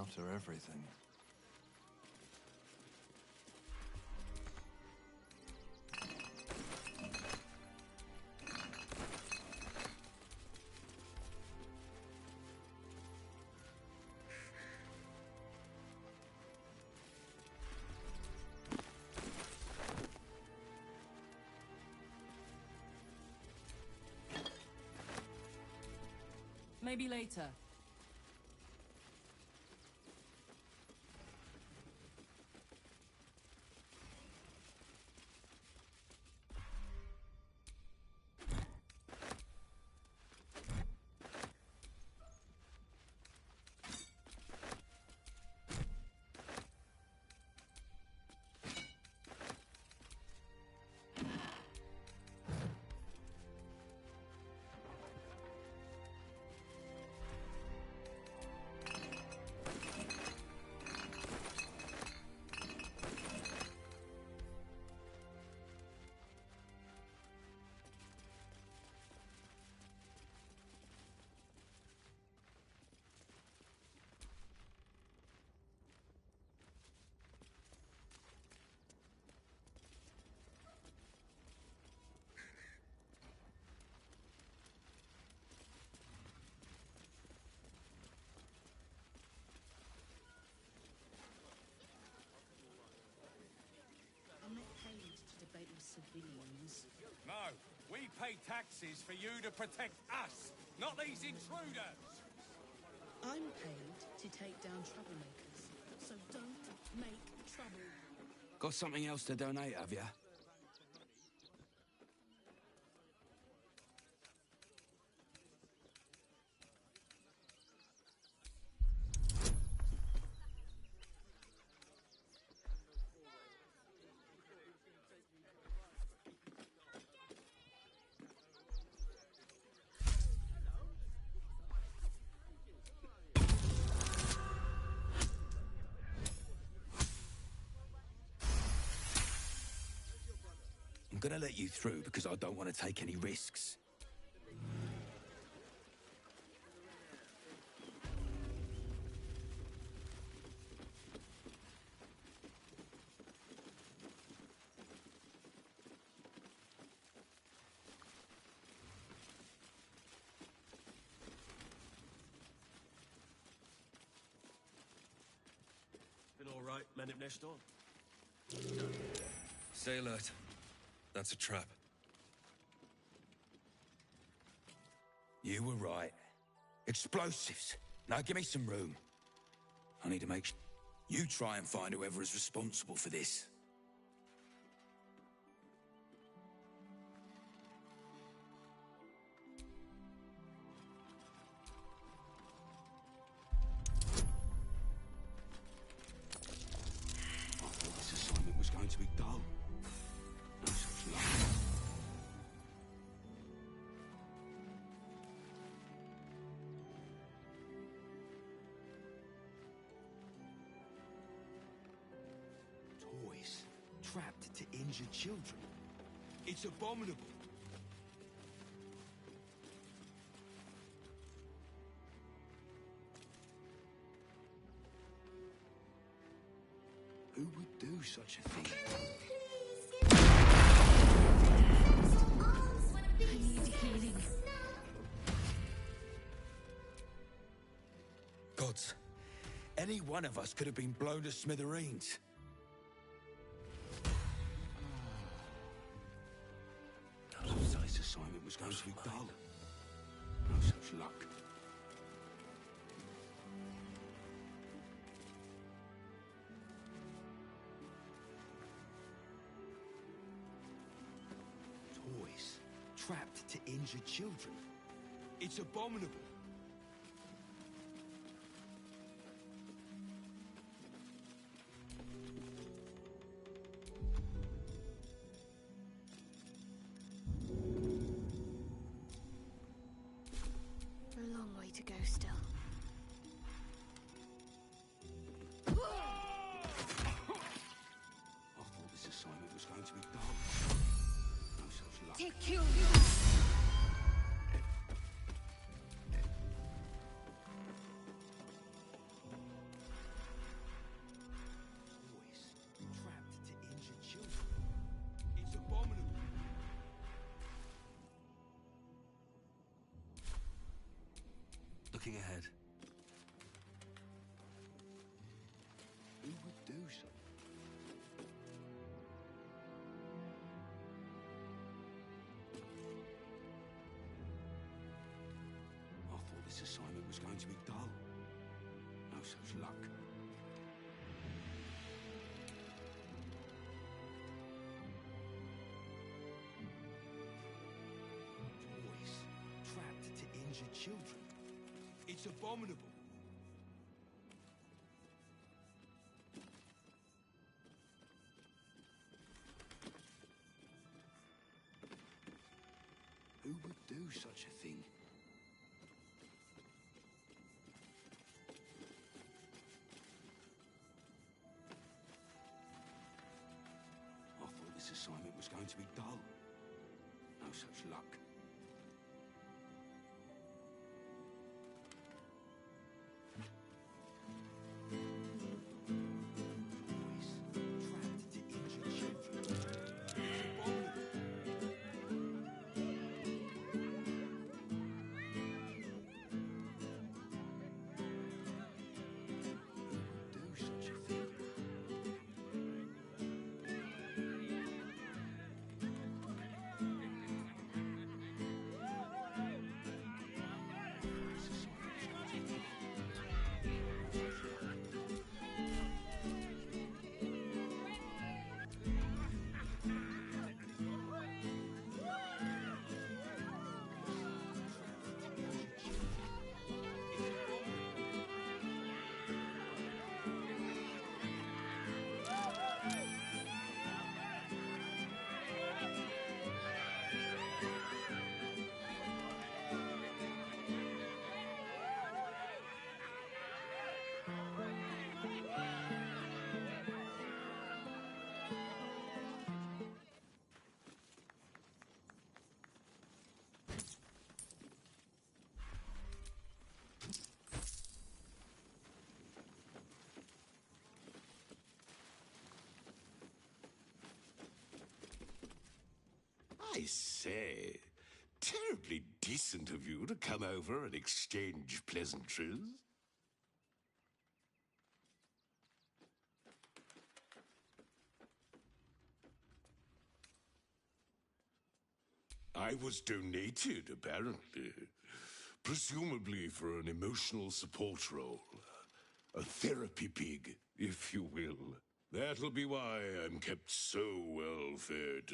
after everything. Maybe later. I'm not paid to debate with civilians. No, we pay taxes for you to protect us, not these intruders! I'm paid to take down troublemakers, so don't make trouble. Got something else to donate, have ya? I'm gonna let you through because I don't want to take any risks. Been all right, man up next door. Stay alert. That's a trap. You were right. Explosives. Now give me some room. I need to make sure you try and find whoever is responsible for this. I thought this assignment was going to be dull. No such luck. Toys trapped to injured children. It's abominable. Who would do such a thing? I need healing. Gods, any one of us could have been blown to smithereens. I thought this assignment was going to be dull. No such luck. Toys trapped to injured children. It's abominable. A long way to go still. I thought this assignment was going to be dull. No such luck. Take you! Looking ahead. Who would do something? I thought this assignment was going to be dull. No such luck. Boys trapped to injured children. It's abominable. Who would do such a thing? I thought this assignment was going to be dull. No such luck. Boys trapped to injured children. It's abominable. Do such a thing. I say, terribly decent of you to come over and exchange pleasantries. I was donated, apparently. Presumably for an emotional support role. A therapy pig, if you will. That'll be why I'm kept so well fed.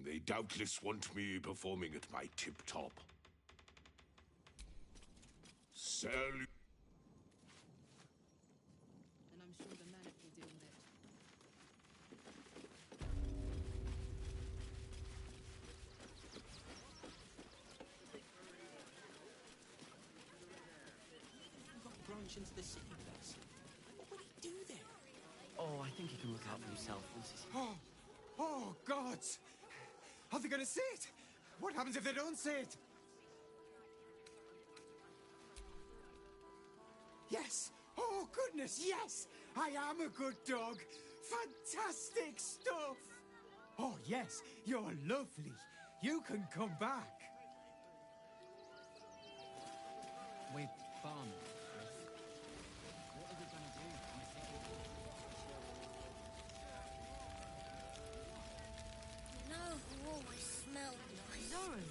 They doubtless want me performing at my tip-top. Salute. And I'm sure the manic will deal with it. Branch into the city with us. What would he do there? Oh, I think he can look out for himself once he's... Oh, God! Are they gonna see it? What happens if they don't see it? Yes! Oh, goodness, yes! I am a good dog! Fantastic stuff! Oh, yes, you're lovely. You can come back. We're farmers, Chris. What are we gonna do? No, who always smelled nice. Zoran!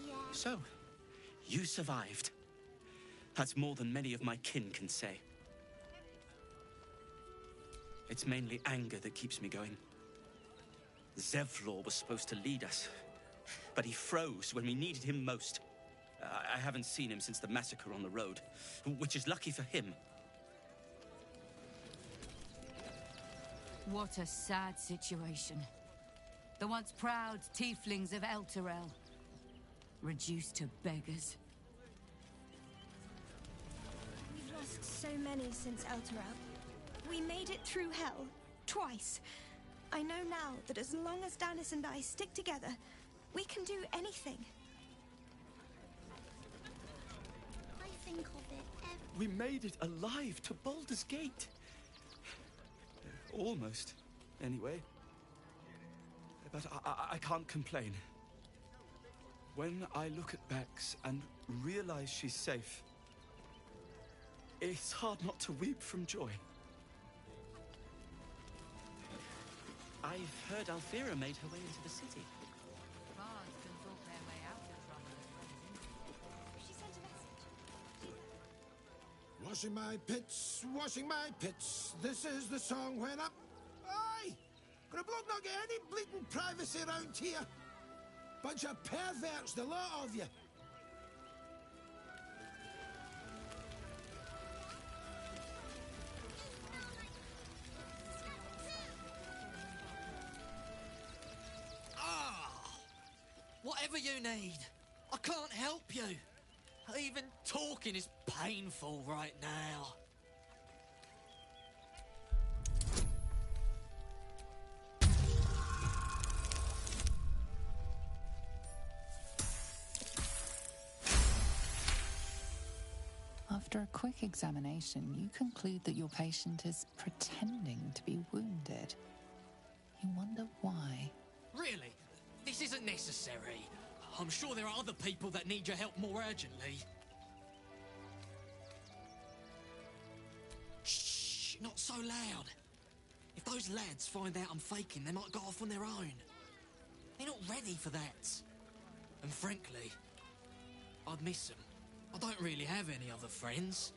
Yeah. So, you survived. That's more than many of my kin can say. It's mainly anger that keeps me going. Zevlor was supposed to lead us, but he froze when we needed him most. I haven't seen him since the massacre on the road, which is lucky for him. What a sad situation. The once proud tieflings of Elturel, reduced to beggars. We've lost so many since Elturel. We made it through hell, twice. I know now that as long as Danis and I stick together, we can do anything. I think of it We made it alive to Baldur's Gate. Almost, anyway. But I can't complain. When I look at Bex and realize she's safe, It's hard not to weep from joy. I've heard Alfira made her way into the city. Bards can talk their way out of trouble. She sent a message. Washing my pits. This is the song when I'm... Aye! Can a bloke not get any bleeding privacy around here? Bunch of perverts, the lot of you. Whatever you need. I can't help you. Even talking is painful right now. After a quick examination, you conclude that your patient is pretending to be wounded. You wonder why. Really? This isn't necessary. I'm sure there are other people that need your help more urgently. Shh, not so loud. If those lads find out I'm faking, they might go off on their own. They're not ready for that. And frankly, I'd miss them. I don't really have any other friends.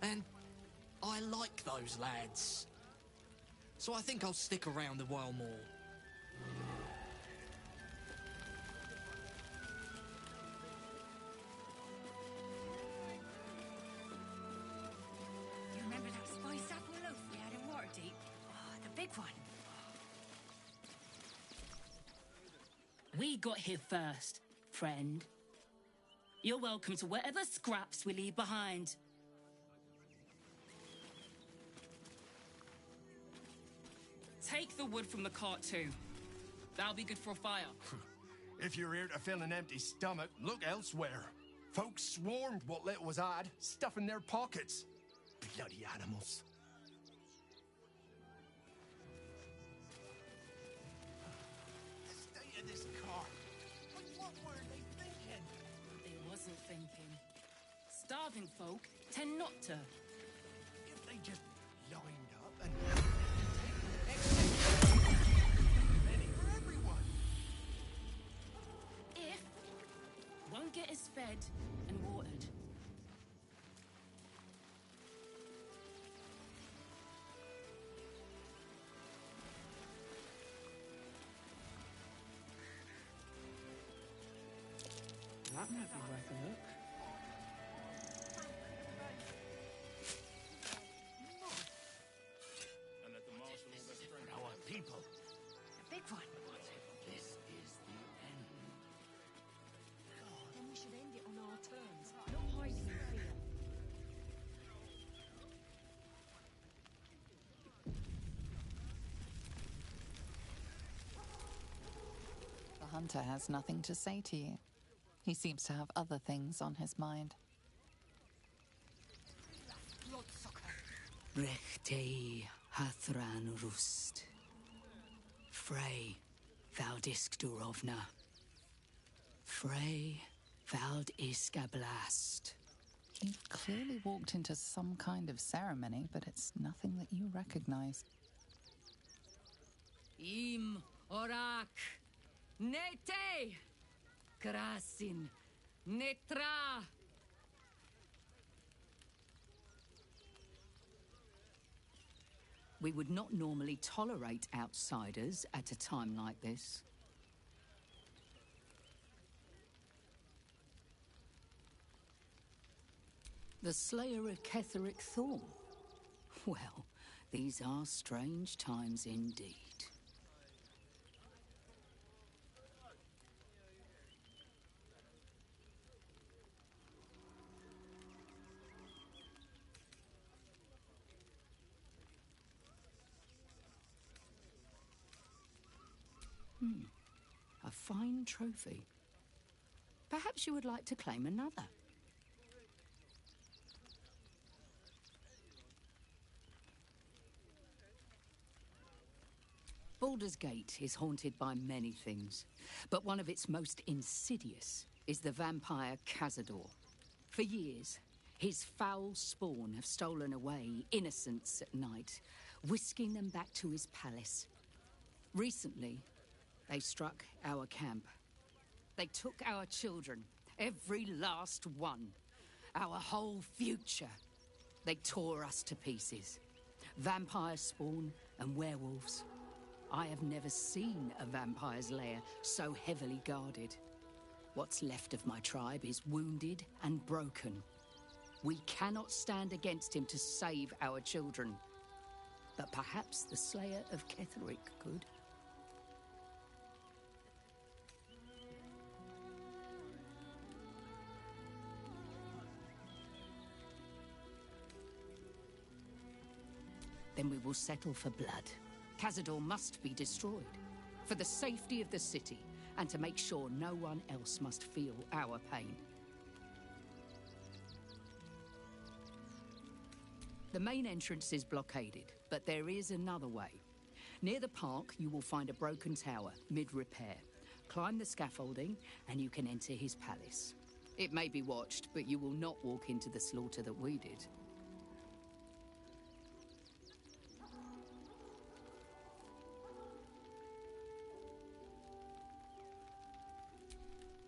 And I like those lads. So I think I'll stick around a while more. You remember that spice apple loaf we had in Waterdeep? Oh, the big one. We got here first, friend. You're welcome to whatever scraps we leave behind. Take the wood from the cart too. That'll be good for a fire. If you're here to fill an empty stomach, look elsewhere. Folks swarmed what little was odd, stuffing their pockets. Bloody animals. The state of this car. What were they thinking? They wasn't thinking. Starving folk tend not to. If they just lined up and... Ready for everyone. If won't get us fed and watered. That might be worth a look. And let the marshal all their strength. Our people. The big one. This is the end. Then we should end it on our terms, not hiding in fear. The hunter has nothing to say to you. He seems to have other things on his mind. Rechtei hathran rust. Frey valdisk durovna. Frey vald iskablast. You've clearly walked into some kind of ceremony, but it's nothing that you recognize. Im orak. Nete. Krasin. Netra. We would not normally tolerate outsiders at a time like this. The Slayer of Ketheric Thorn. Well, these are strange times indeed. A fine trophy. Perhaps you would like to claim another. Baldur's Gate is haunted by many things, but one of its most insidious is the vampire Cazador. For years, His foul spawn have stolen away innocents at night, whisking them back to his palace. Recently, they struck our camp. They took our children, every last one. Our whole future. They tore us to pieces. Vampire spawn and werewolves. I have never seen a vampire's lair so heavily guarded. What's left of my tribe is wounded and broken. We cannot stand against him to save our children. But perhaps the Slayer of Ketherick could. Then we will settle for blood. Cazador must be destroyed. For the safety of the city, and to make sure no one else must feel our pain. The main entrance is blockaded, but there is another way. Near the park, you will find a broken tower, mid-repair. Climb the scaffolding, and you can enter his palace. It may be watched, but you will not walk into the slaughter that we did.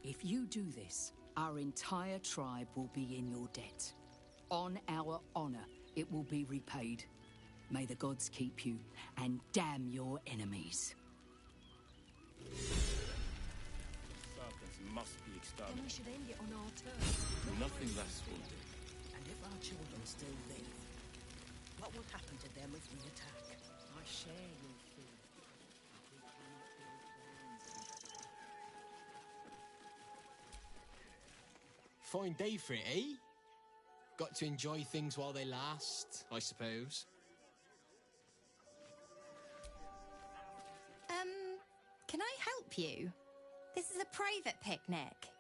If you do this, our entire tribe will be in your debt. On our honor, it will be repaid. May the gods keep you, and damn your enemies. Serpents must be Then we exterminated. should end it on our terms. Nothing less will do. And if our children still live, what will happen to them if we attack? I share your fear. Fine day for it, eh? Got to enjoy things while they last, I suppose. Can I help you? This is a private picnic.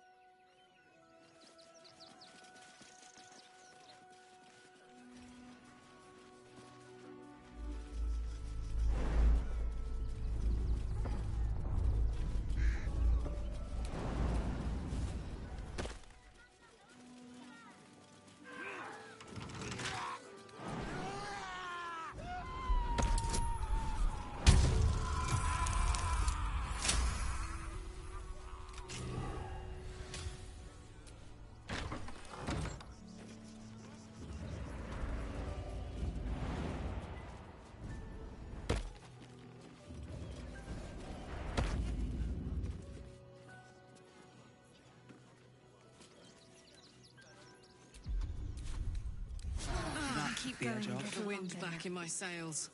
Keep The going. edge off. Get the wind back in my sails.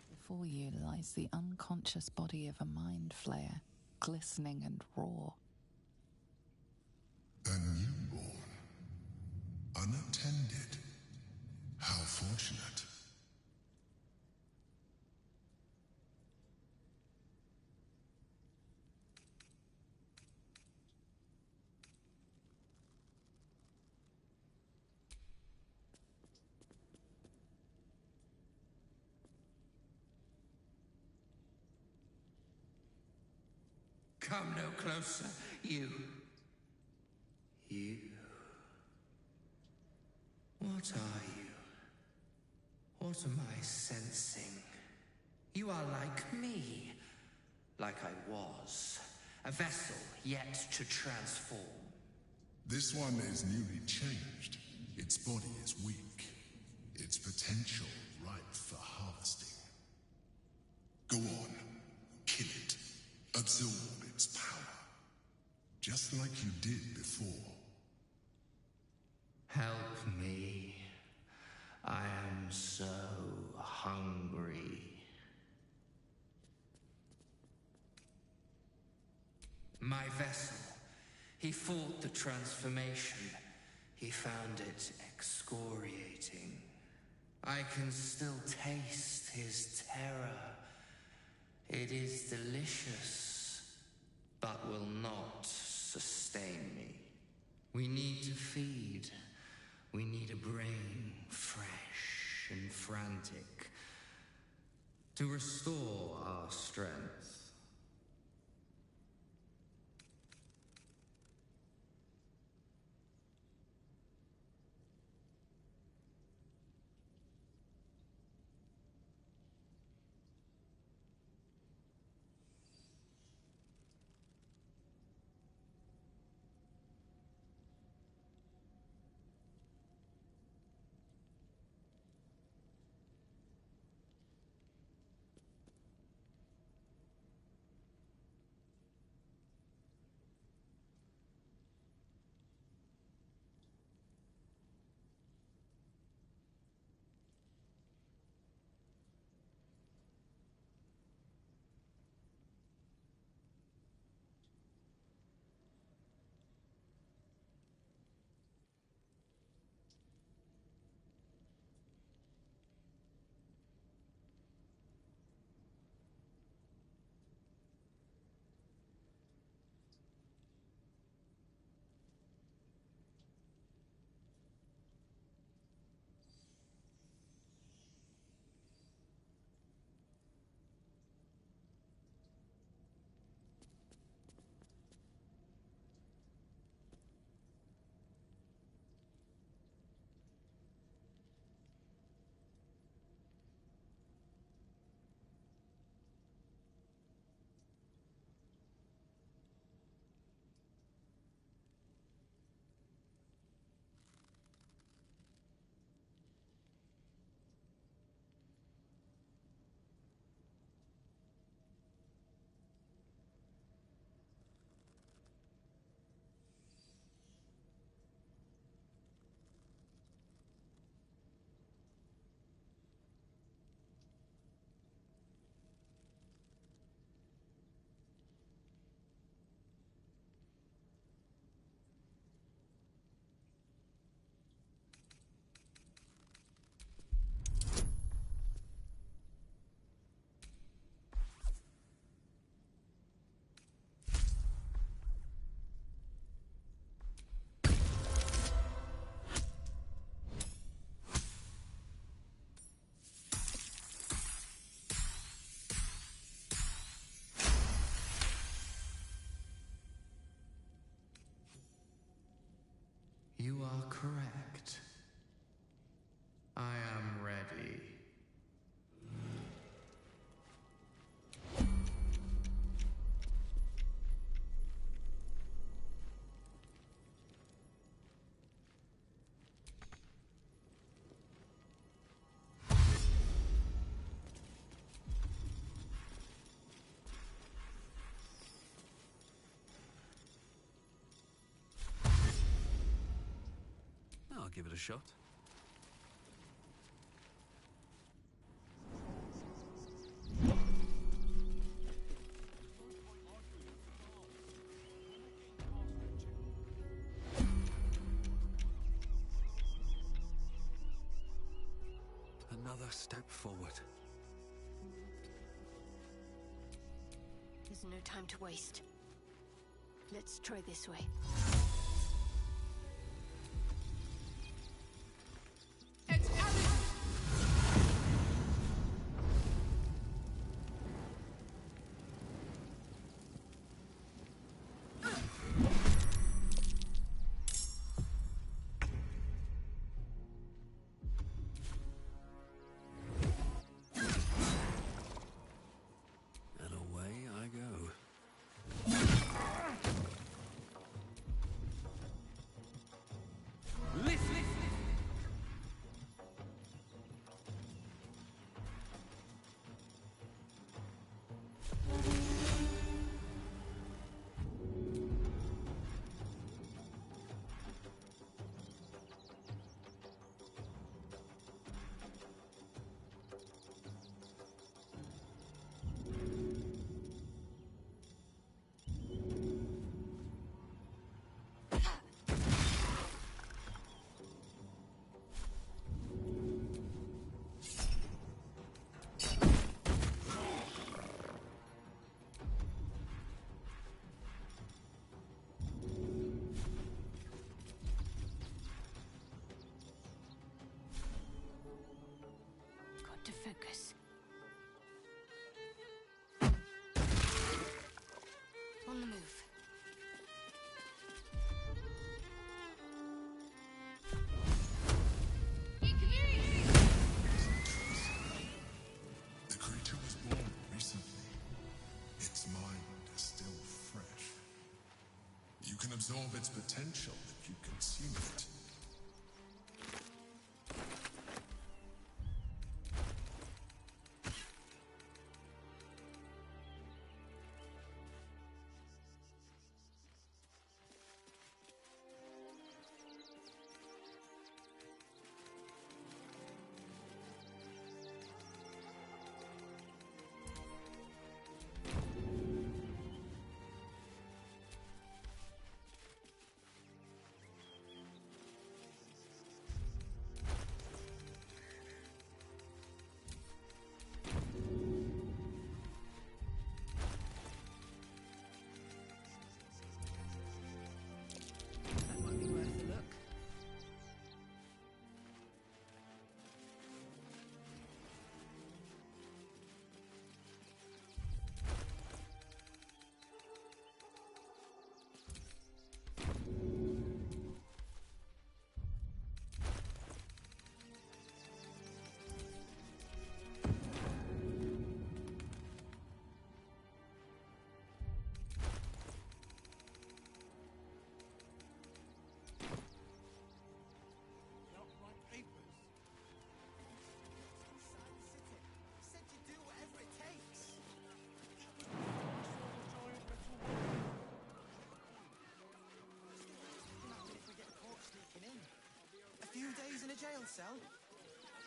Before you lies the unconscious body of a mind flayer, glistening and raw. A newborn. Unattended. How fortunate. Come no closer, you. You. What are you? What am I sensing? You are like me. Like I was. A vessel yet to transform. This one is newly changed. Its body is weak. Its potential ripe for harvesting. Go on. Kill it. Absorb its power. Just like you did before. Help me. I am so hungry. My vessel. He fought the transformation. He found it excoriating. I can still taste his terror. It is delicious, but will not sustain me. We need to feed. We need a brain fresh and frantic to restore our strength. You are correct. I am ready. I'll give it a shot. Another step forward. There's no time to waste. Let's try this way. absorb its potential if you consume it. That might be worth a look. Said you do whatever it takes. If we get caught sneaking in. A few days in a jail cell.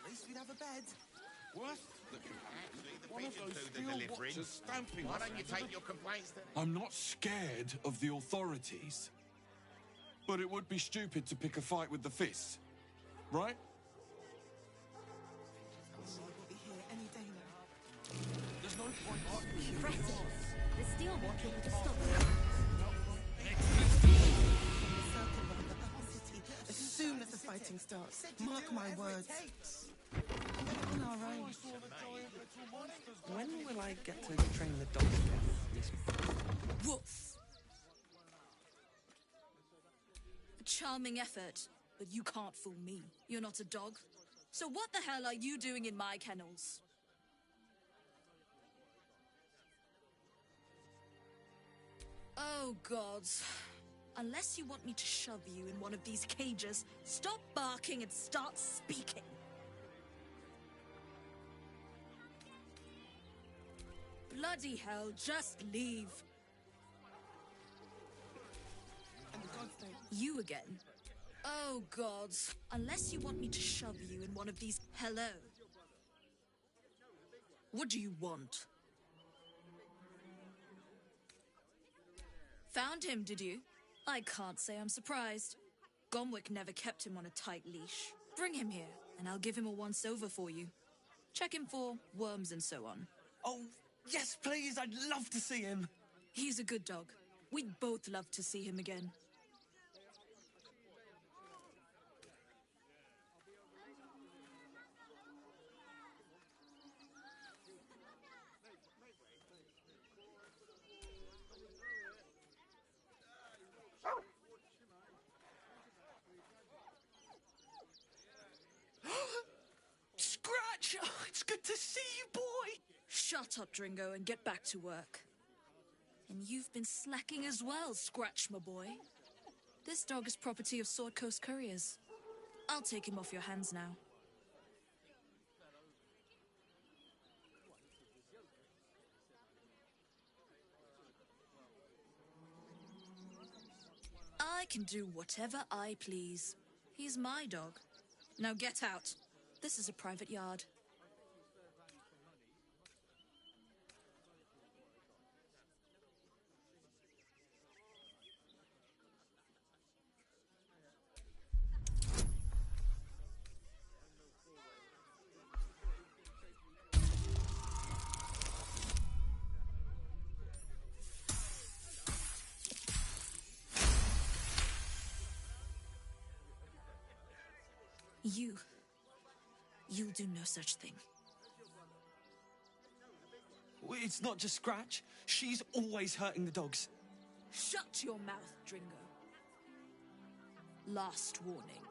At least we'd have a bed. What? One of those steel watchers stamping. Why don't you take your complaints then? I'm not scared of the authorities. But it would be stupid to pick a fight with the fists. Right? We'll be here any day now. There's no point arguing. Impressive. The steel watcher would have stopped. Circle around the upper city as soon as the fighting starts. Mark my words. On our own. When will I get to train the dog again, Miss? Woof! A charming effort, but you can't fool me. You're not a dog. So what the hell are you doing in my kennels? Oh, gods. Unless you want me to shove you in one of these cages, stop barking and start speaking. Bloody hell, just leave. You again? Oh, gods. Unless you want me to shove you in one of these... Hello? What do you want? Found him, did you? I can't say I'm surprised. Gomwick never kept him on a tight leash. Bring him here, and I'll give him a once-over for you. Check him for worms and so on. Oh, yes, please. I'd love to see him. He's a good dog. We'd both love to see him again. Scratch! Oh, it's good to see you, boy! Shut up, Dringo, and get back to work. And you've been slacking as well, Scratch, my boy. This dog is property of Sword Coast Couriers. I'll take him off your hands now. I can do whatever I please. He's my dog. Now get out. This is a private yard. You'll do no such thing. It's not just Scratch. She's always hurting the dogs. Shut your mouth, Dringo. Last warning.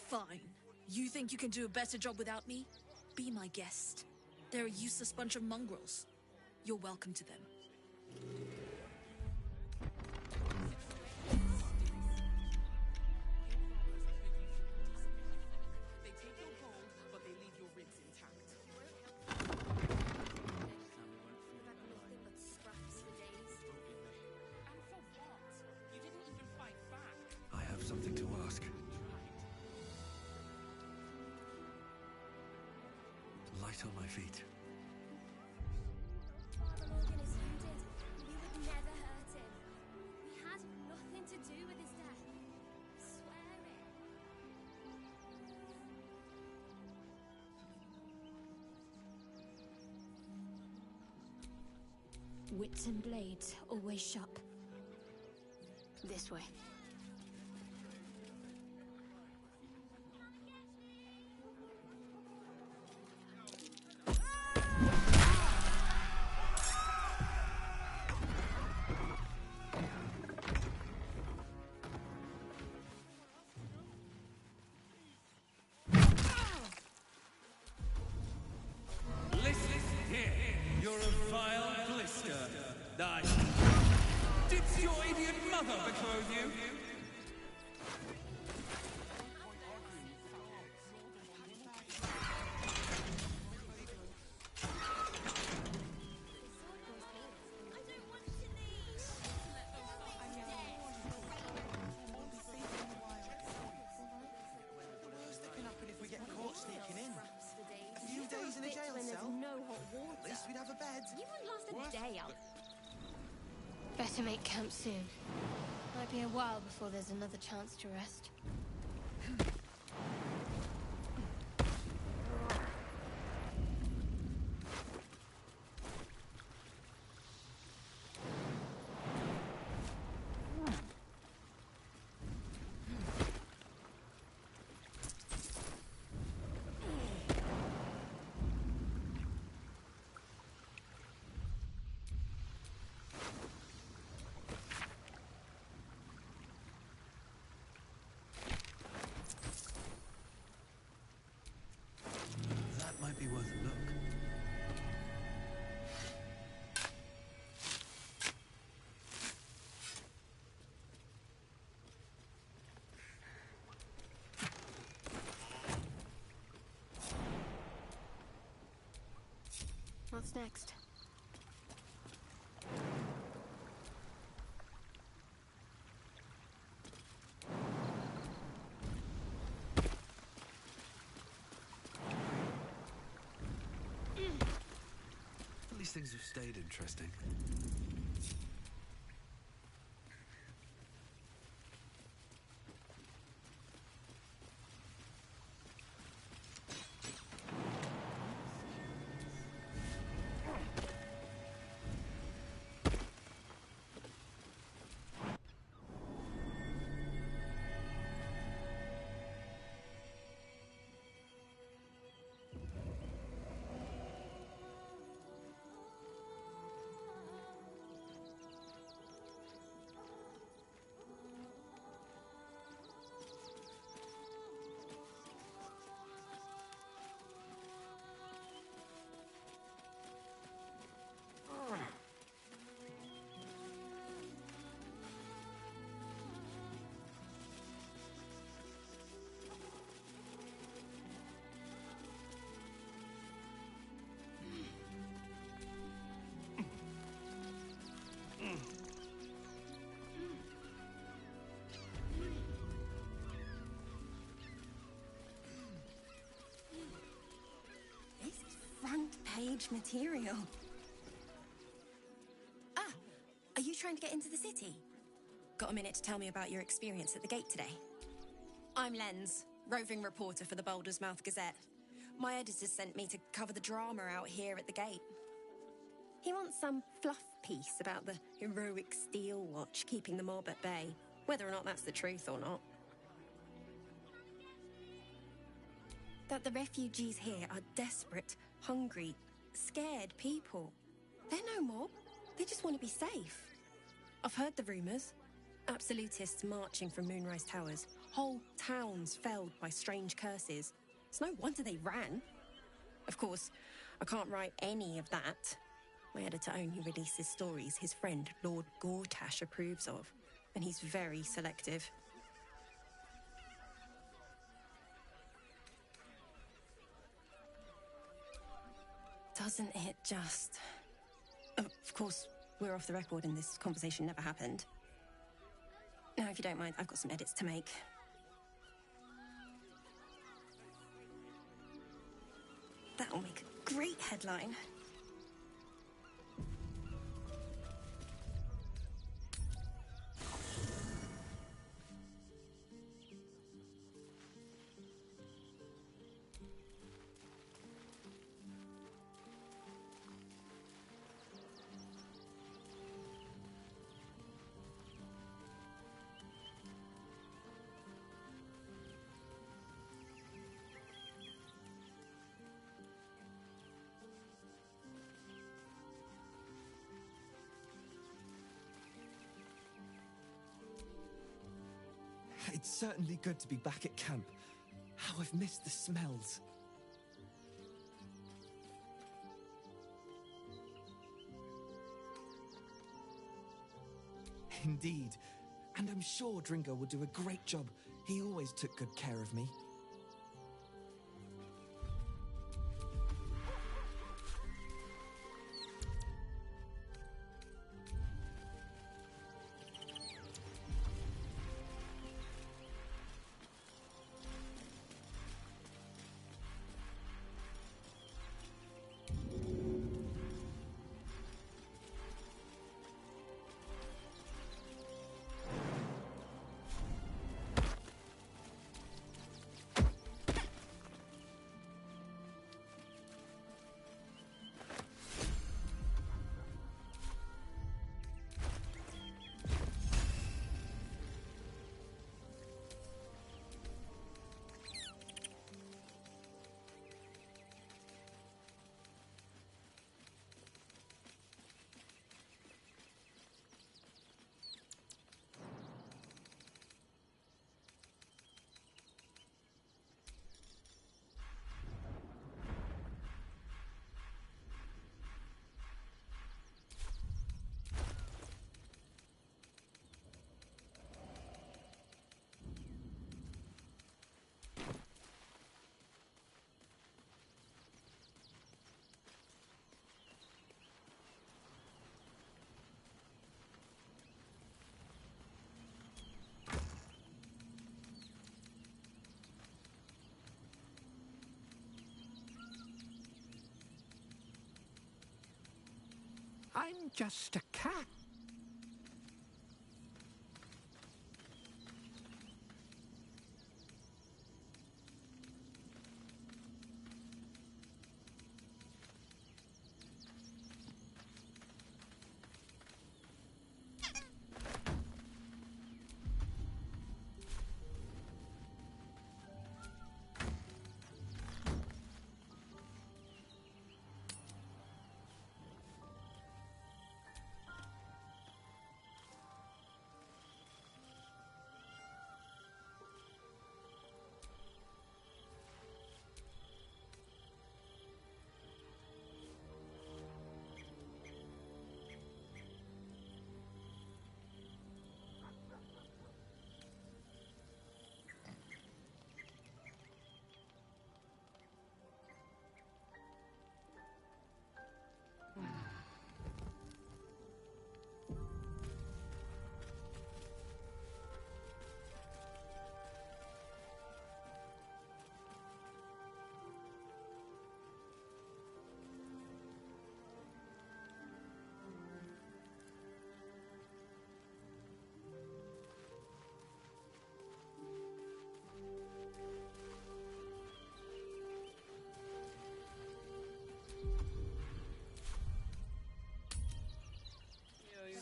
Fine. You think you can do a better job without me? Be my guest. They're a useless bunch of mongrels. You're welcome to them. They take your gold, but they leave your ribs intact. You didn't even fight back. I have something to ask. Light on my feet. Father Morgan is wounded. We would never hurt him. We had nothing to do with his death. Swear it. Wits and blades, always sharp. This way. Listen here. You're a vile blister. Did your idiot mother betroth you? Worst that can happen if we get caught sneaking in. A few days in a jail When there's cell. no hot water. At least we'd have a bed. You wouldn't last a day out. Better make camp soon. Might be a while before there's another chance to rest. That might be worth a look. What's next? At least things have stayed interesting. This is front page material. Ah, are you trying to get into the city? Got a minute to tell me about your experience at the gate today? I'm Lens, roving reporter for the Boulder's Mouth Gazette. My editor sent me to cover the drama out here at the gate. He wants some fluff piece about the heroic Steel Watch keeping the mob at bay, whether or not that's the truth or not. That the refugees here are desperate, hungry, scared people. They're no mob. They just want to be safe. I've heard the rumours. Absolutists marching from Moonrise Towers. Whole towns felled by strange curses. It's no wonder they ran. Of course, I can't write any of that. My editor only releases stories his friend Lord Gortash approves of, and he's very selective. Doesn't it just... Of course, we're off the record and this conversation never happened. Now, if you don't mind, I've got some edits to make. That'll make a great headline. It's certainly good to be back at camp. How I've missed the smells. Indeed. And I'm sure Dringo will do a great job. He always took good care of me. I'm just a cat.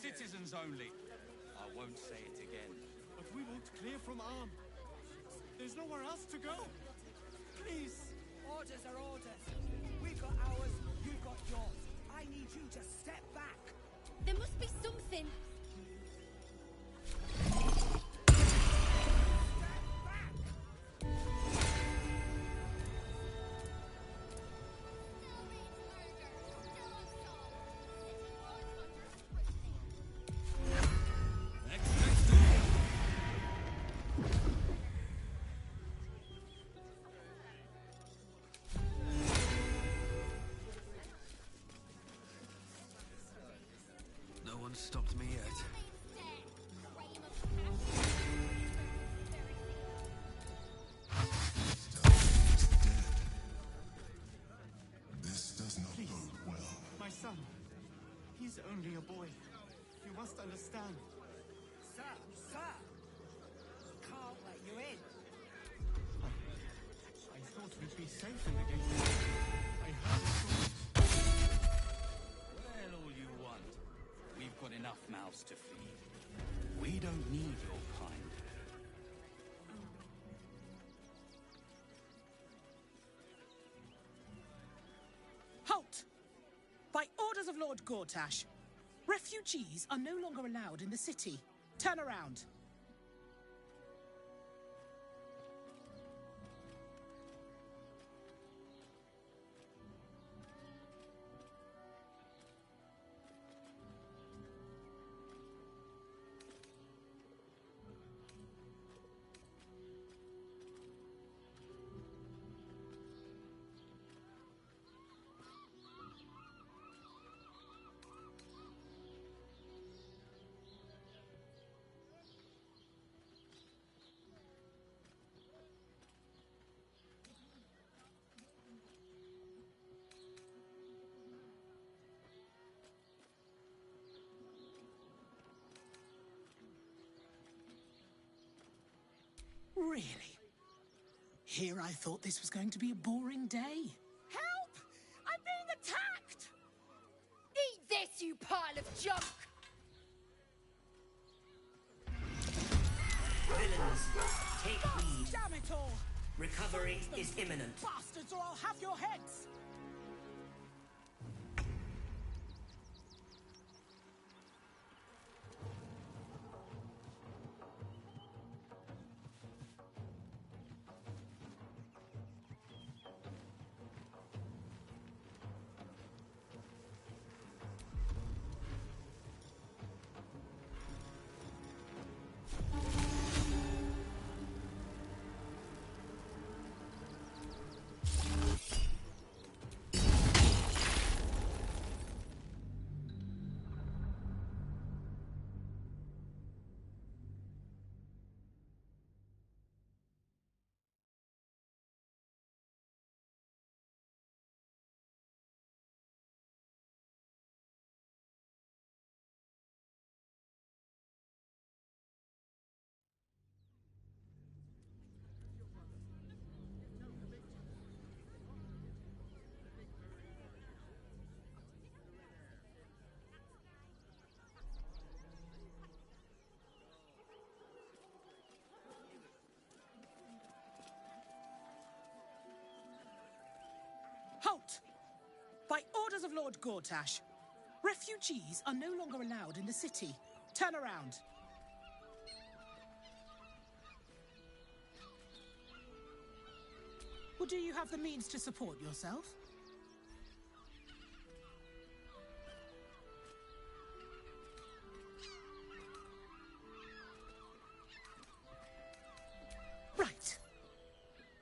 Citizens only. I won't say it again. But we want clear from arm. There's nowhere else to go. Please. Orders are orders. We've got ours, you've got yours. I need you to step back. There must be something. hasn't stopped me yet. This does not bode well. My son. He's only a boy. You must understand. Sir! Sir! Can't let you in. I thought we'd be safe in the gate. I heard a thought. Well, all you want. We've got enough mouths to feed. We don't need your kind. Halt! By orders of Lord Gortash, refugees are no longer allowed in the city. Turn around. Really? Here I thought this was going to be a boring day. Help! I'm being attacked! Eat this, you pile of junk! Villains, take heed. Damn it all! Recovery is imminent. Bastards, or I'll have your heads! Halt! By orders of Lord Gortash, refugees are no longer allowed in the city. Turn around. Or do you have the means to support yourself? Right.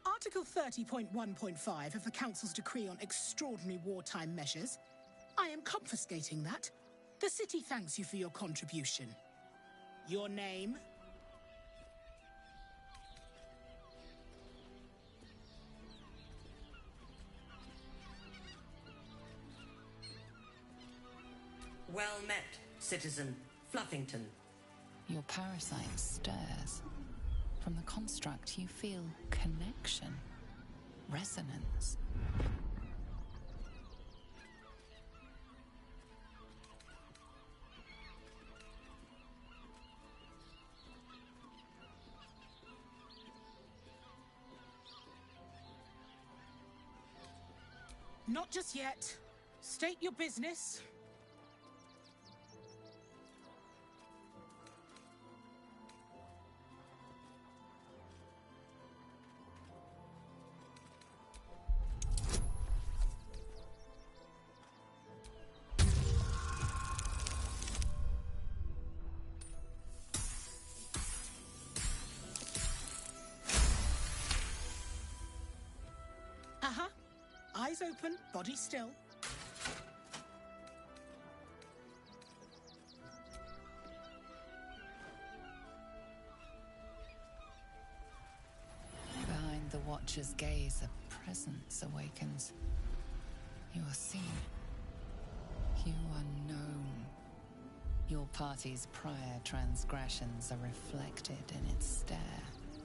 Article 30.1.5 of the Council's decree on extraordinary wartime measures. I am confiscating that. The city thanks you for your contribution. Your name? Well met, Citizen Fluffington. Your parasite stirs. From the construct, you feel connection, resonance. Not just yet. State your business. Eyes open, body still. Watcher's gaze, a presence awakens. You are seen. You are known. Your party's prior transgressions are reflected in its stare,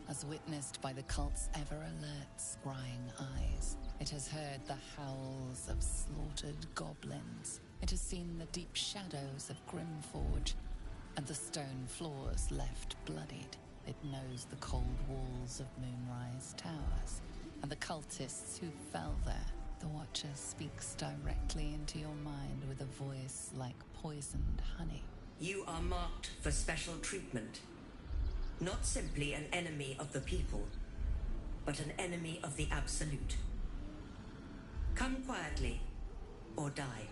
as witnessed by the cult's ever-alert, scrying eyes. It has heard the howls of slaughtered goblins. It has seen the deep shadows of Grimforge, and the stone floors left bloodied. It knows the cold walls of Moonrise Towers, and the cultists who fell there. The Watcher speaks directly into your mind with a voice like poisoned honey. You are marked for special treatment. Not simply an enemy of the people, but an enemy of the Absolute. Come quietly, or die.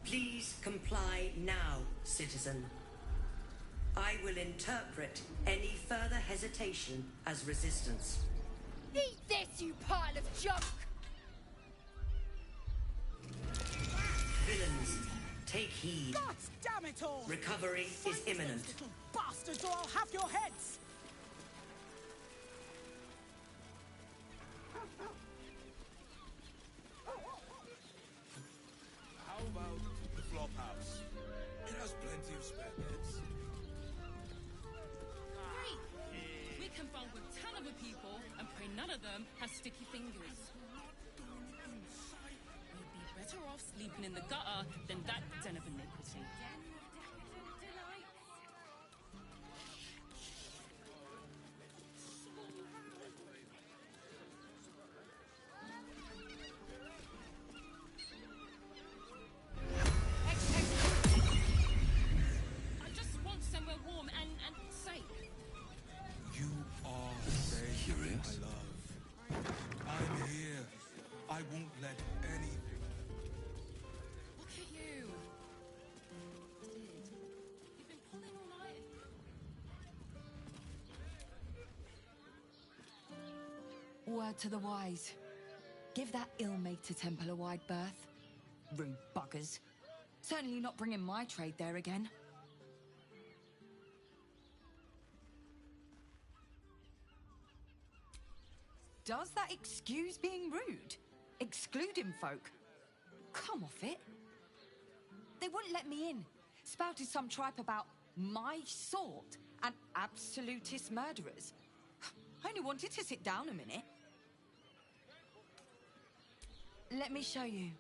Please comply now, citizen. I will interpret any further hesitation as resistance. Eat this, you pile of junk! Villains, take heed. God damn it all! Recovery is imminent. Little bastards, or I'll have your heads! How about the flop house? It has plenty of spare beds. Great! We can find a ton of people and pray none of them has sticky fingers. We'd be better off sleeping in the gutter than that den of iniquity. I just want somewhere warm and safe. You are safe, Curious? my love. I'm here. I won't let anything. Look at you. You've been pulling all night. Word to the wise. Give that ill-mated temple a wide berth. Rude buggers. Certainly not bringing my trade there again. Does that excuse being rude? Excluding folk? Come off it. They wouldn't let me in. Spouted some tripe about my sort and absolutist murderers. I only wanted to sit down a minute. Let me show you.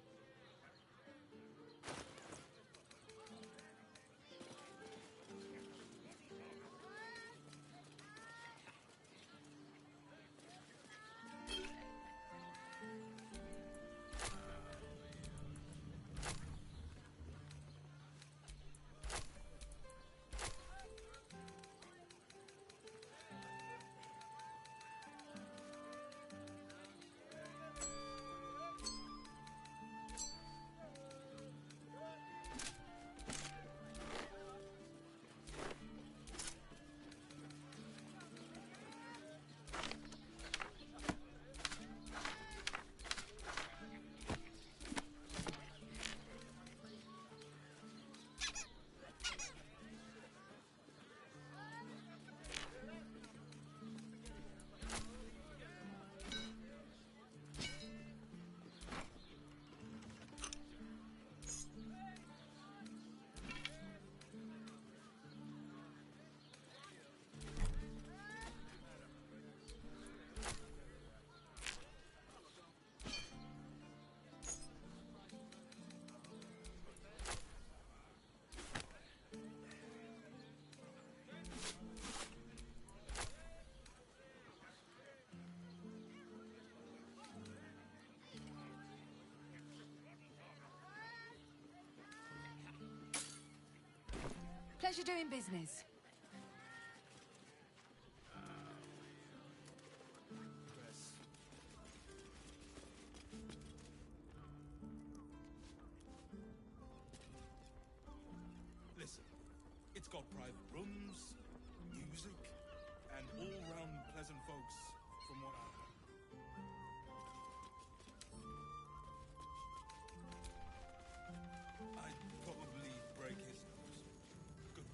pleasure doing business. Listen, it's got private rooms, music, and all-round pleasant folks, from what I've heard. I'd probably break his nose. Good.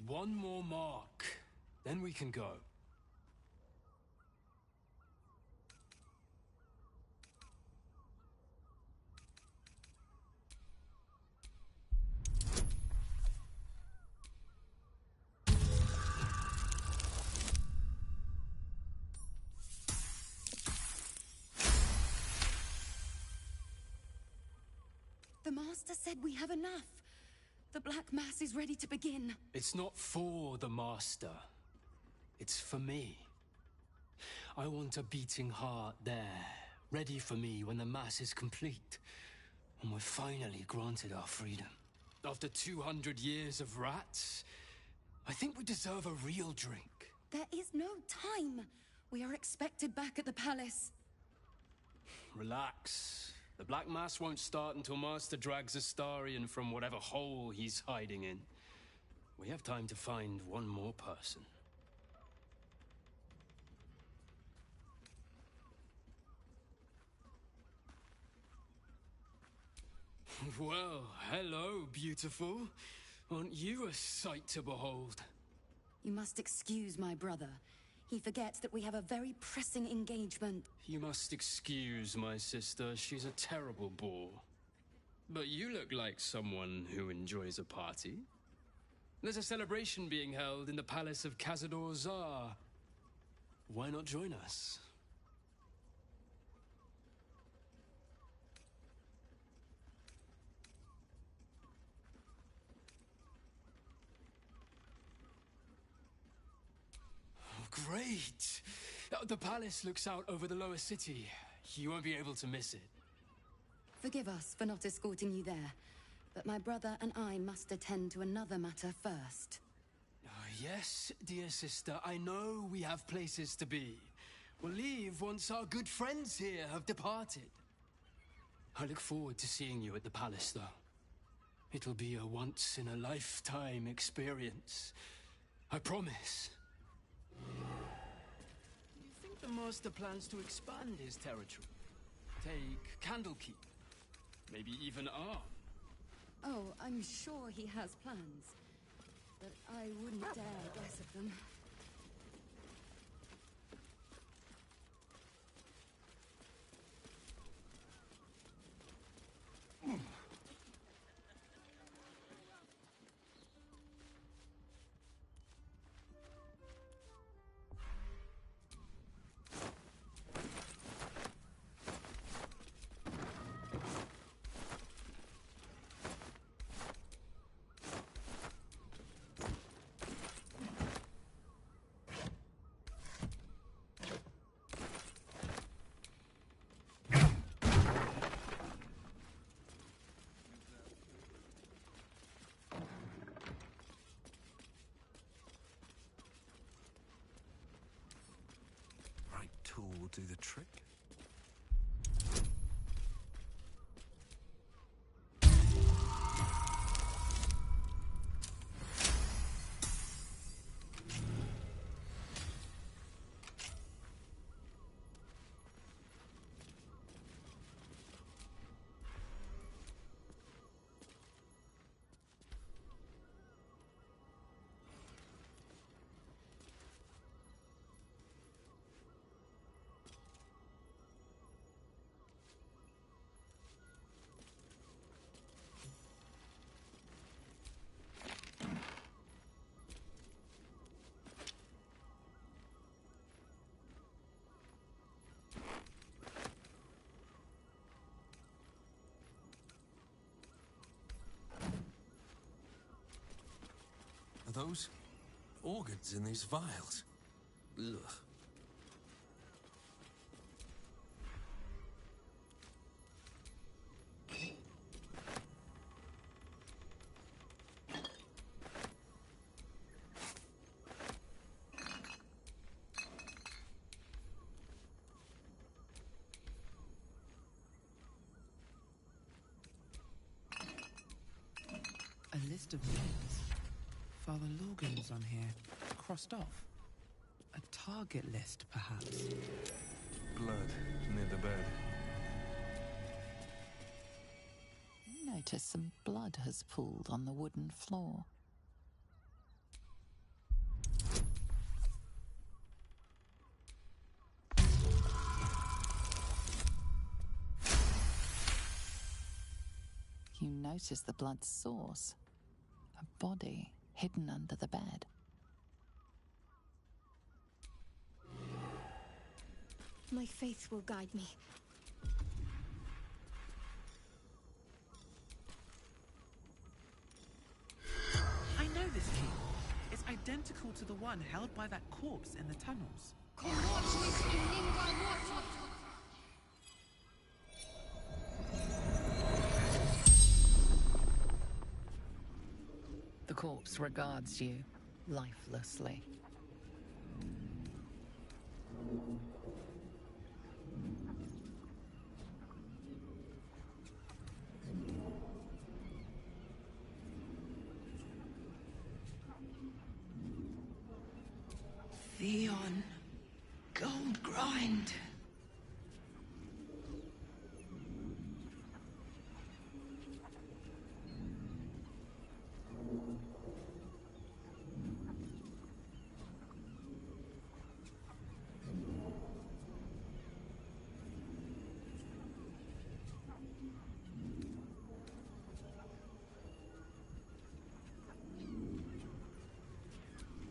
One more mark, then we can go. The Master said we have enough. The Black Mass is ready to begin. It's not for the Master. It's for me. I want a beating heart there, ready for me when the Mass is complete. And we're finally granted our freedom. After 200 years of rats, I think we deserve a real drink. There is no time. We are expected back at the palace. Relax. The Black Mass won't start until Master drags Astarion from whatever hole he's hiding in. We have time to find one more person. Well, hello, beautiful. Aren't you a sight to behold? You must excuse my brother. He forgets that we have a very pressing engagement. You must excuse my sister. She's a terrible bore. But you look like someone who enjoys a party. There's a celebration being held in the palace of Cazador Zar. Why not join us? Great! The palace looks out over the lower city. You won't be able to miss it. Forgive us for not escorting you there, but my brother and I must attend to another matter first. Yes, dear sister, I know we have places to be. We'll leave once our good friends here have departed. I look forward to seeing you at the palace, though. It'll be a once-in-a-lifetime experience. I promise. You think the Master plans to expand his territory? Take Candlekeep? Maybe even Arm? Oh, I'm sure he has plans, but I wouldn't dare guess at them. Tool will do the trick. those organs in these vials? Ugh. A list of names. Father Logan's on here, crossed off. A target list, perhaps. Blood near the bed. You notice some blood has pooled on the wooden floor. You notice the blood's source. A body hidden under the bed. My faith will guide me. I know this key. It's identical to the one held by that corpse in the tunnels. The corpse regards you lifelessly. Theon, gold grind.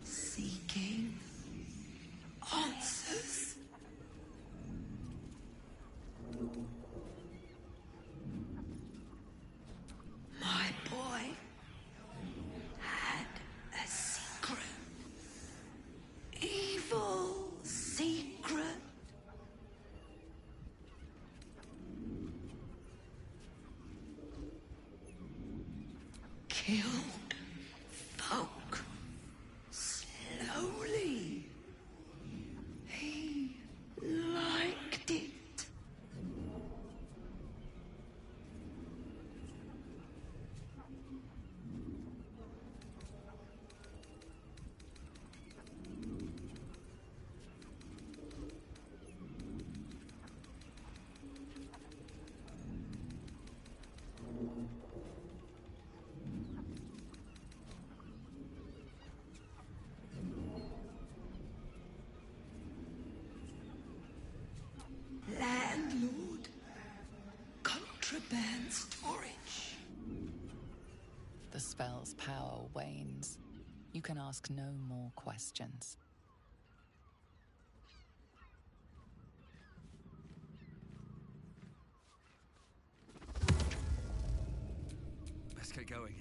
Seeking answers. My boy had a secret. Evil secret. Killed folk slowly. He liked it. Landlord. Contraband storage. The spell's power wanes. You can ask no more questions. Let's get going.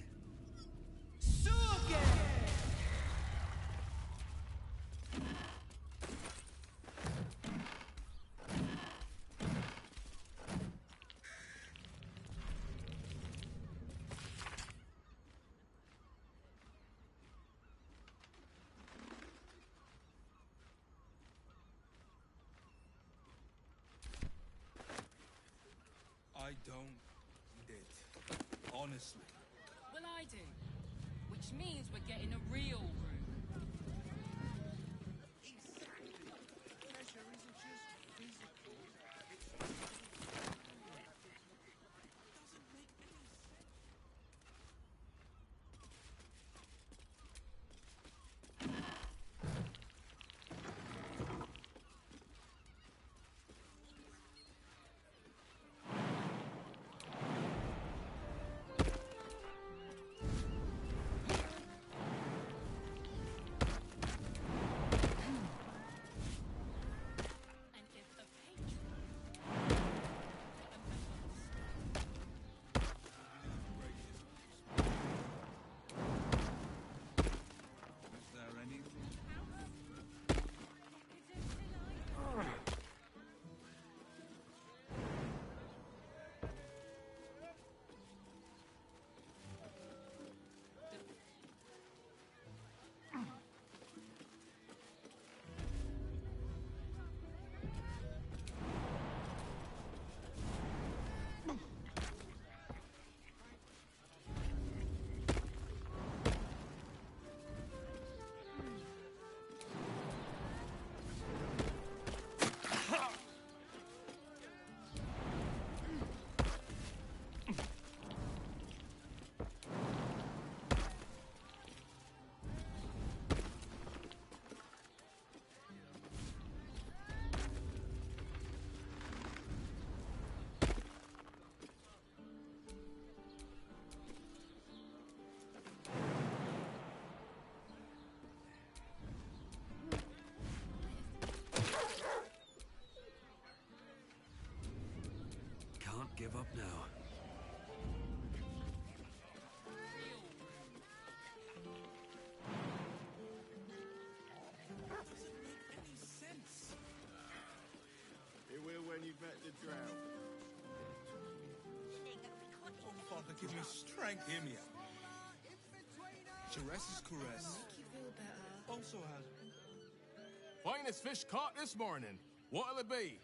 I don't need it. Honestly. Well, I do. Which means we're getting a real room. give up now. Doesn't make any sense. It will when you've met the drought. Oh, Father, give me strength. Hear me out. Jerez's caress also had... Finest fish caught this morning. What'll it be?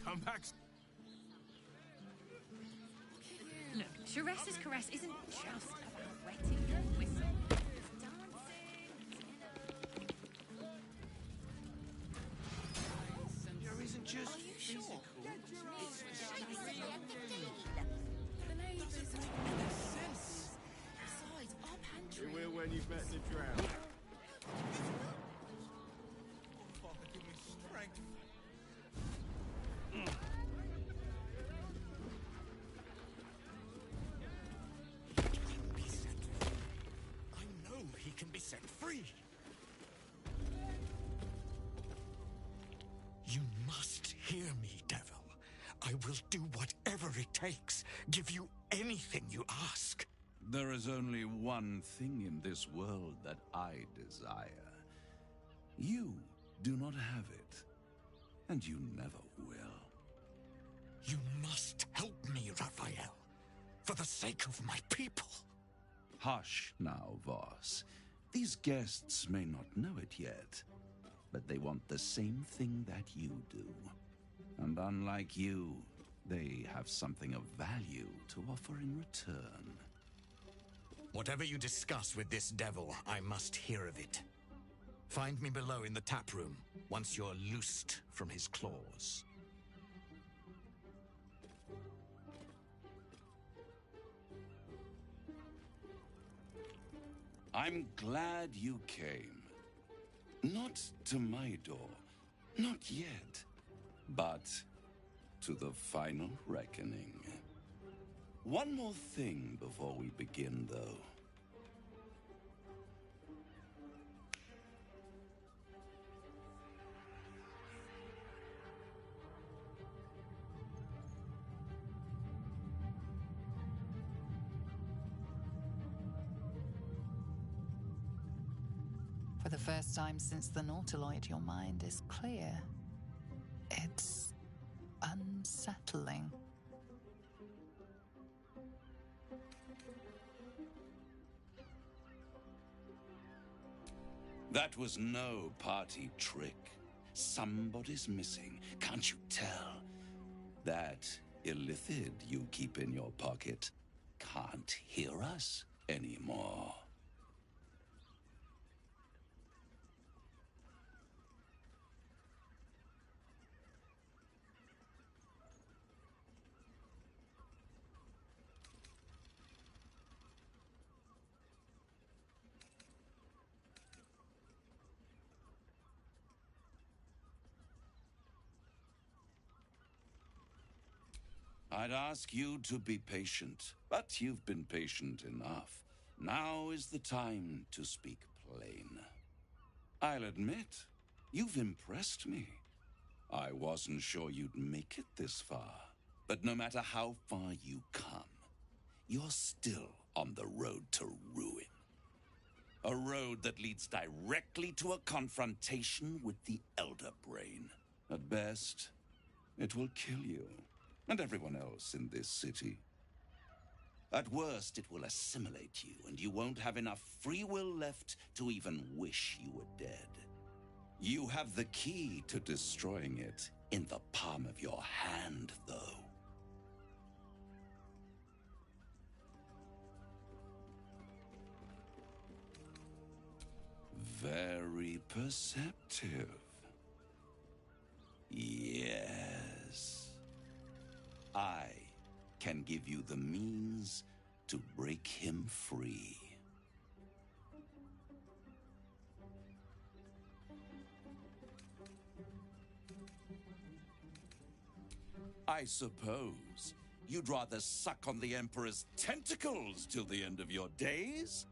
Come back. Look, Jerez's caress isn't just about wetting your whistle. It's dancing, There isn't just Are you physical. sure? It's The labour's making no sense. Besides, our It pantry... will when you've met the drought. Oh, Father, give me strength. I know he can be set free. You must hear me, devil. I will do whatever it takes, give you anything you ask. There is only one thing in this world that I desire. You do not have it, and you never will. You must help me, Raphael, for the sake of my people. Hush now, Voss. These guests may not know it yet, but they want the same thing that you do. And unlike you, they have something of value to offer in return. Whatever you discuss with this devil, I must hear of it. Find me below in the tap room, once you're loosed from his claws. I'm glad you came. Not to my door, not yet, but to the final reckoning. One more thing before we begin, though. For the first time since the Nautiloid, your mind is clear. It's unsettling. That was no party trick. Somebody's missing, can't you tell? That illithid you keep in your pocket can't hear us anymore. I'd ask you to be patient, but you've been patient enough. Now is the time to speak plain. I'll admit, you've impressed me. I wasn't sure you'd make it this far. But no matter how far you come, you're still on the road to ruin. A road that leads directly to a confrontation with the Elder Brain. At best, it will kill you and everyone else in this city. At worst, it will assimilate you, and you won't have enough free will left to even wish you were dead. You have the key to destroying it in the palm of your hand, though. Very perceptive. Yes. I can give you the means to break him free. I suppose you'd rather suck on the Emperor's tentacles till the end of your days?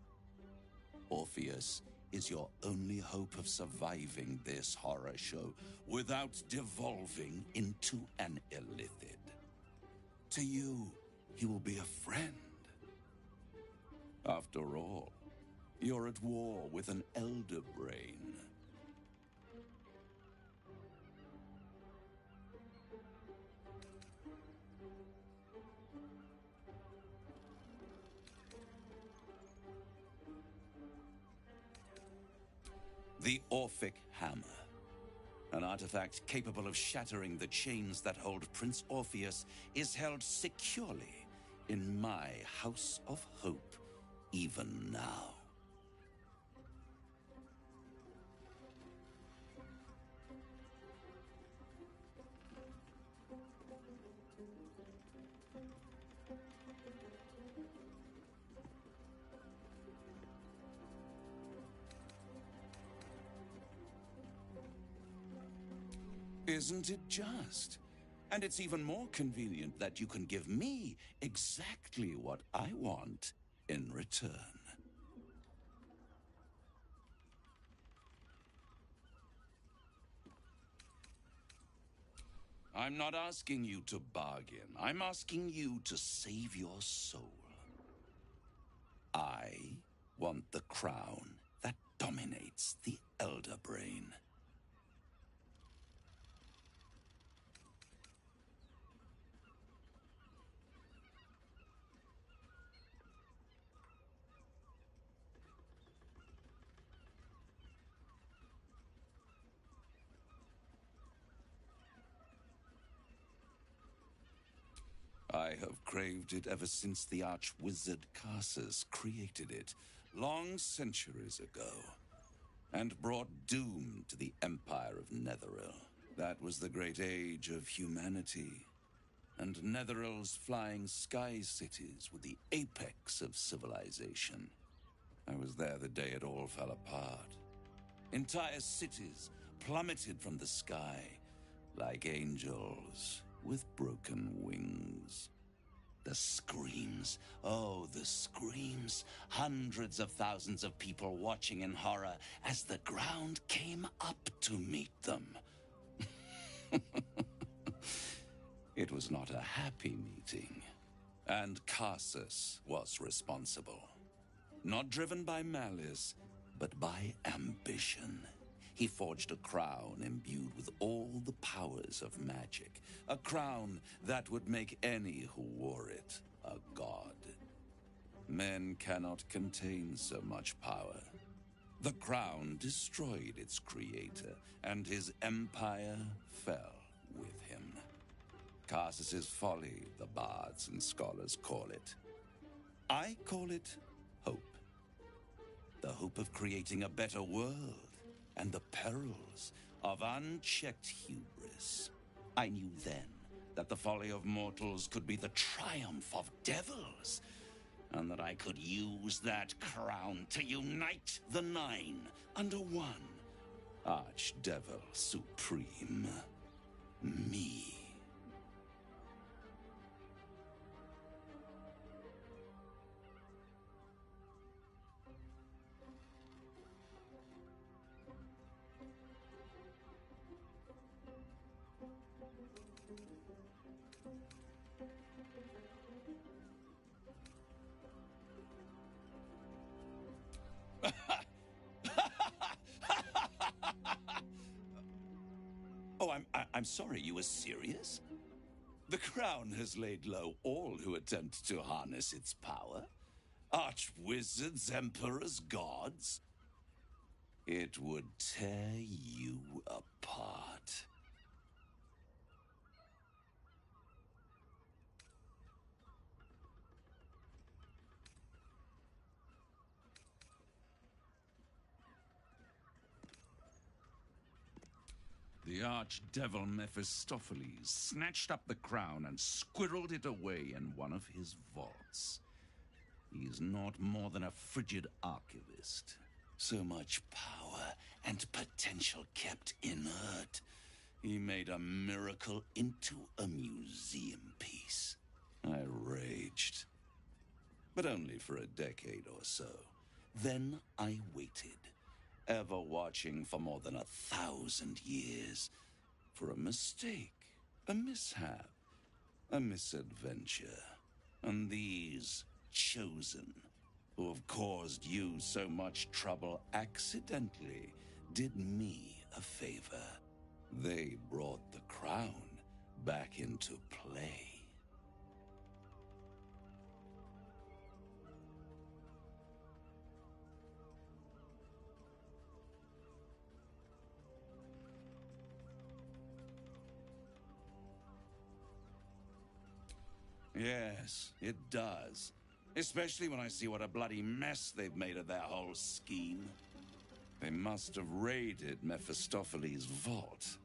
Orpheus is your only hope of surviving this horror show without devolving into an illithid. To you, he will be a friend. After all, you're at war with an Elder Brain. The Orphic Hammer. An artifact capable of shattering the chains that hold Prince Orpheus is held securely in my House of Hope, even now. Isn't it just? And it's even more convenient that you can give me exactly what I want in return. I'm not asking you to bargain. I'm asking you to save your soul. I want the crown that dominates the Elder Brain. I have craved it ever since the arch-wizard Carsus created it, long centuries ago, and brought doom to the Empire of Netheril. That was the great age of humanity, and Netheril's flying sky cities were the apex of civilization. I was there the day it all fell apart. Entire cities plummeted from the sky like angels with broken wings. The screams, oh, the screams. Hundreds of thousands of people watching in horror as the ground came up to meet them. It was not a happy meeting, and Carsus was responsible. Not driven by malice, but by ambition. He forged a crown imbued with all the powers of magic. A crown that would make any who wore it a god. Men cannot contain so much power. The crown destroyed its creator, and his empire fell with him. Carsus's folly, the bards and scholars call it. I call it hope. The hope of creating a better world, and the perils of unchecked hubris. I knew then that the folly of mortals could be the triumph of devils, and that I could use that crown to unite the Nine under one Archdevil Supreme, me. I'm sorry, you were serious? The Crown has laid low all who attempt to harness its power. Archwizards, emperors, gods. It would tear you apart. The archdevil Mephistopheles snatched up the crown and squirreled it away in one of his vaults. He is not more than a frigid archivist. So much power and potential kept inert. He made a miracle into a museum piece. I raged. But only for a decade or so. Then I waited, ever watching for more than 1,000 years. For a mistake, a mishap, a misadventure. And these chosen, who have caused you so much trouble accidentally, did me a favor. They brought the crown back into play. Yes, it does. Especially when I see what a bloody mess they've made of their whole scheme. They must have raided Mephistopheles' vault.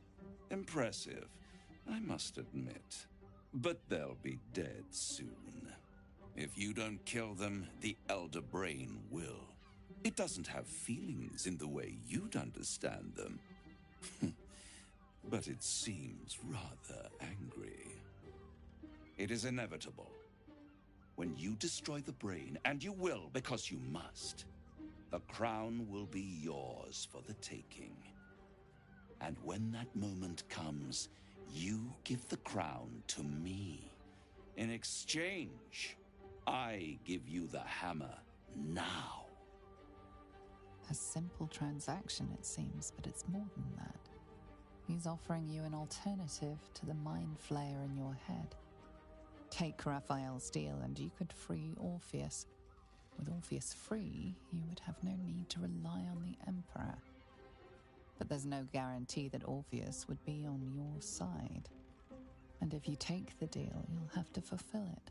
Impressive, I must admit. But they'll be dead soon. If you don't kill them, the Elder Brain will. It doesn't have feelings in the way you'd understand them. But it seems rather angry. It is inevitable. When you destroy the brain, and you will because you must, the crown will be yours for the taking. And when that moment comes, you give the crown to me. In exchange, I give you the hammer now. A simple transaction, it seems, but it's more than that. He's offering you an alternative to the mind flayer in your head. Take Raphael's deal and you could free Orpheus. With Orpheus free, you would have no need to rely on the Emperor. But there's no guarantee that Orpheus would be on your side. And if you take the deal, you'll have to fulfill it.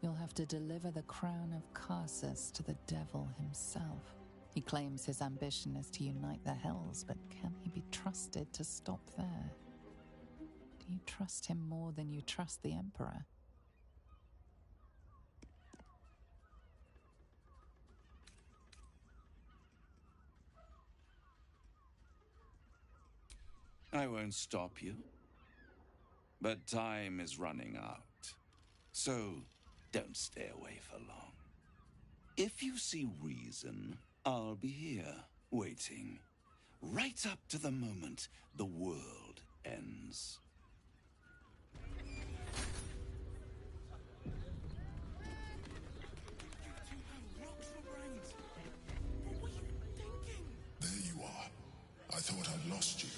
You'll have to deliver the crown of Carsus to the devil himself. He claims his ambition is to unite the Hells, but can he be trusted to stop there? Do you trust him more than you trust the Emperor? I won't stop you. But time is running out. So don't stay away for long. If you see reason, I'll be here, waiting. Right up to the moment the world ends. There you are. I thought I lost you.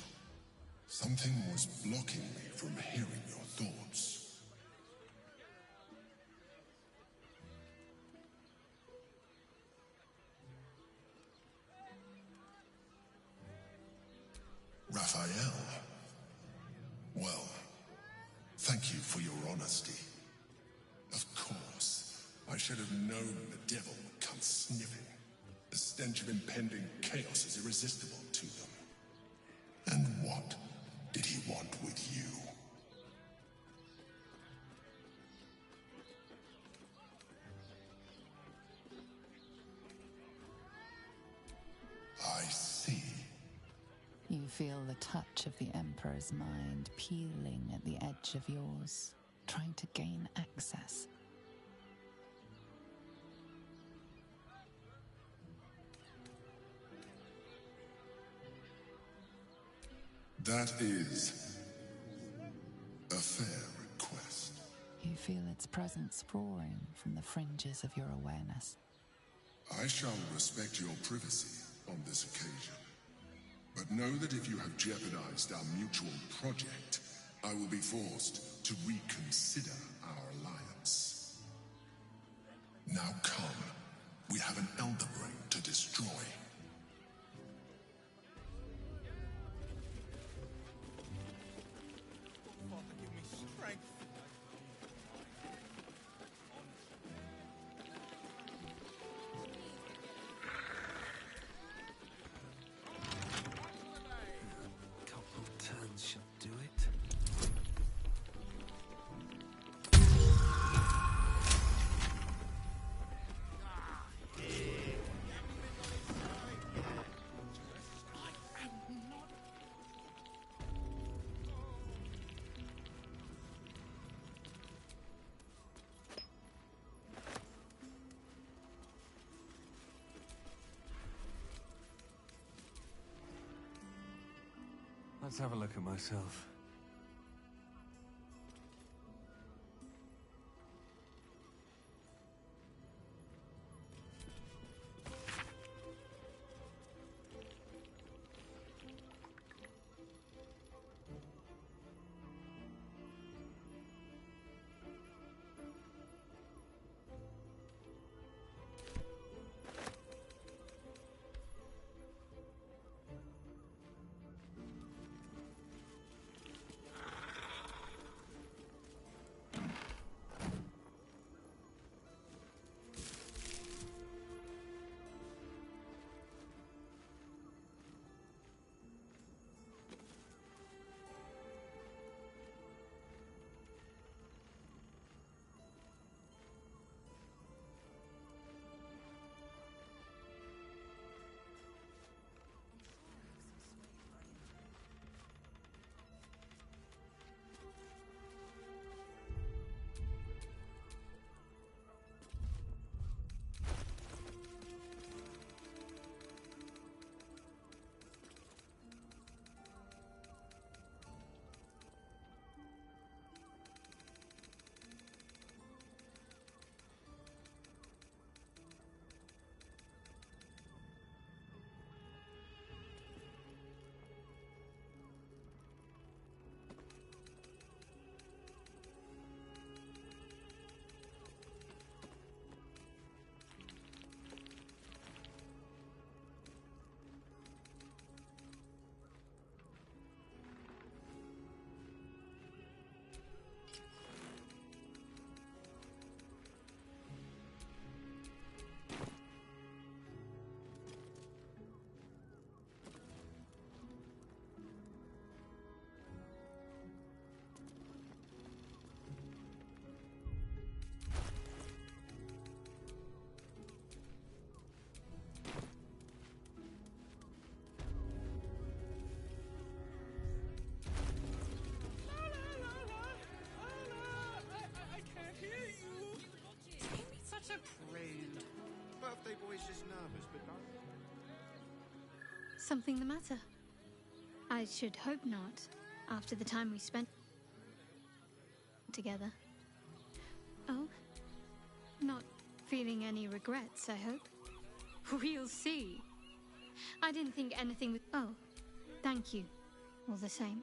Something was blocking me from hearing your thoughts. Raphael. Well, thank you for your honesty. Of course, I should have known the devil would come sniffing. The stench of impending chaos is irresistible to them. And what did he want with you? I see. You feel the touch of the Emperor's mind peeling at the edge of yours, trying to gain access. That is a fair request. You feel its presence roaring from the fringes of your awareness. I shall respect your privacy on this occasion. But know that if you have jeopardized our mutual project, I will be forced to reconsider our alliance. Now come. We have an Elder Brain to destroy. Father, give me strength. Couple turns should do it. Let's have a look at myself. Such a prude. Birthday boy's just nervous, but don't. Something the matter? I should hope not, after the time we spent together. Oh? Not feeling any regrets, I hope? We'll see. I didn't think anything would... Oh, thank you, all the same.